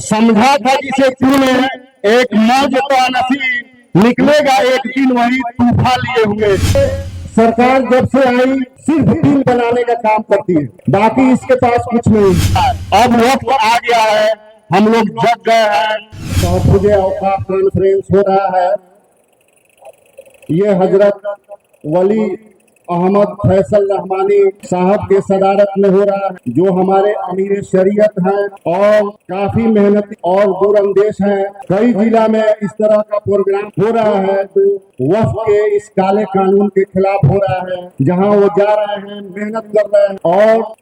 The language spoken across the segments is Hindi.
समझा था जिसे तूने एक मौज तो नसीब, निकलेगा एक दिन वही तूफान लिए हुए। सरकार जब से आई सिर्फ बिल बनाने का काम करती है, बाकी इसके पास कुछ नहीं है। अब वक्त आ गया है, हम लोग जग गए हैं। तो मुझे औकाफ कॉन्फ्रेंस हो रहा है, ये हजरत वली अहमद फैसल रहमानी साहब के सदारत में हो रहा है, जो हमारे अमीर शरीयत हैं और काफी मेहनती और दूरअंदेश हैं। कई जिला में इस तरह का प्रोग्राम हो रहा है तो वक्फ के इस काले कानून के खिलाफ हो रहा है, जहां वो जा रहे हैं, मेहनत कर रहे हैं और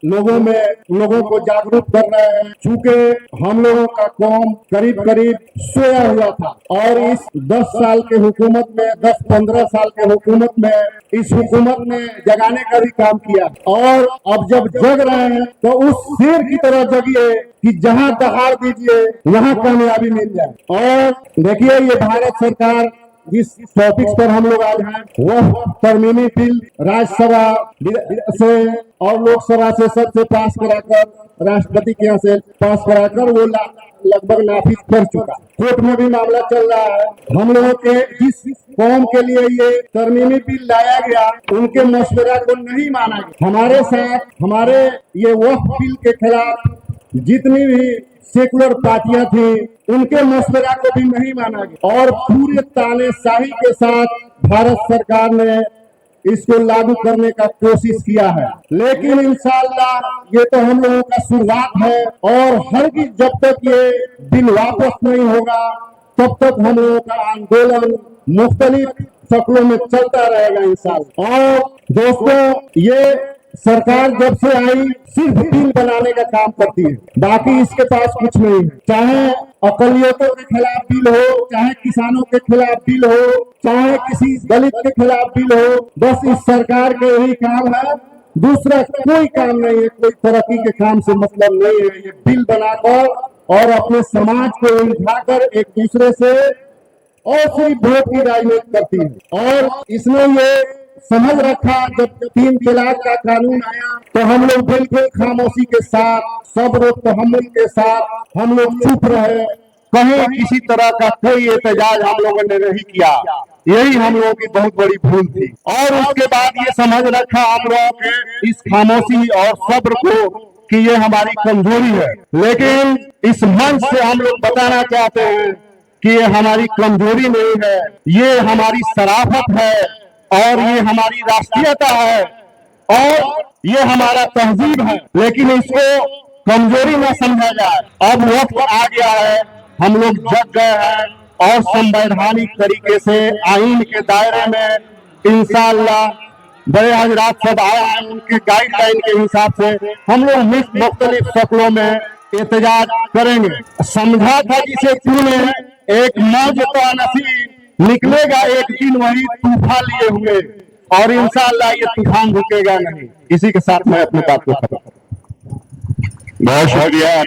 लोगों को जागरूक कर रहे हैं। चूंकि हम लोगों का कौम करीब करीब सोया हुआ था और इस 10 साल के हुकूमत में, 10-15 साल के हुकूमत में, इस हुकूमत ने जगाने का भी काम किया और अब जब जग रहे हैं तो उस शेर की तरह जगिए कि जहां दहाड़ दीजिए वहां कामयाबी मिल जाए। और देखिए, ये भारत सरकार जिस टॉपिक्स पर हम लोग आज हैं, वह तरमीमी बिल राज्यसभा से और लोकसभा से सबसे पास कराकर, राष्ट्रपति के यहाँ से पास कराकर वो लगभग नाफिज कर चुका। कोर्ट में भी मामला चल रहा है। हम लोगों के जिस कौम के लिए ये तरमीमी बिल लाया गया, उनके मशवरा को नहीं माना गया। हमारे साथ हमारे ये वक्फ बिल के खिलाफ जितनी भी सेकुलर पार्टियां थी, उनके मशवरा को भी नहीं माना गया और पूरे तानेशाही के साथ भारत सरकार ने इसको लागू करने का कोशिश किया है। लेकिन इंशाअल्लाह ये तो हम लोगों का शुरुआत है और हरगिज़ जब तक ये बिल वापस नहीं होगा तब तक हम लोगों का आंदोलन मुख्तलिफ शक्लों में चलता रहेगा इंशाअल्लाह। और दोस्तों, ये सरकार जब से आई सिर्फ बिल बनाने का काम करती है, बाकी इसके पास कुछ नहीं है। चाहे अकलियतों के खिलाफ बिल हो, चाहे किसानों के खिलाफ बिल हो, चाहे किसी दलित के खिलाफ बिल हो, बस इस सरकार के यही काम है, दूसरा कोई काम नहीं है। कोई तरक्की के काम से मतलब नहीं है। ये बिल बनाकर और अपने समाज को उलझाकर एक दूसरे से और सिर्फ वोट की राजनीति करती है। और इसने ये समझ रखा, जब 3 तलाक का कानून आया तो हम लोग बिल्कुल खामोशी के साथ, सब्र तहम्मुल के साथ हम लोग चुप रहे, कहीं किसी तरह का कोई एहतजाज हम लोगों ने नहीं किया। यही हम लोगों की बहुत बड़ी भूल थी। और उसके बाद ये समझ रखा हम लोगों के इस खामोशी और सब्र को कि ये हमारी कमजोरी है। लेकिन इस मंच से हम लोग बताना चाहते हैं कि ये हमारी कमजोरी नहीं है, ये हमारी शराफत है और ये हमारी राष्ट्रीयता है और ये हमारा तहजीब है। लेकिन इसको कमजोरी न समझा जाए। अब वक्त आ गया है, हम लोग जग गए हैं और संवैधानिक तरीके से आईन के दायरे में इंशाअल्लाह बड़े हजरात सब आए हैं, उनके गाइडलाइन के हिसाब से हम लोग मुख्तलिफ शक्लों में एहतजाज करेंगे। समझा था जिसे तूने एक मौज तो नसीब, निकलेगा एक दिन वही तूफान लिए हुए और इंशाअल्लाह ये तूफान रुकेगा नहीं। इसी के साथ मैं अपनी बात को खत्म। बहुत शुक्रिया।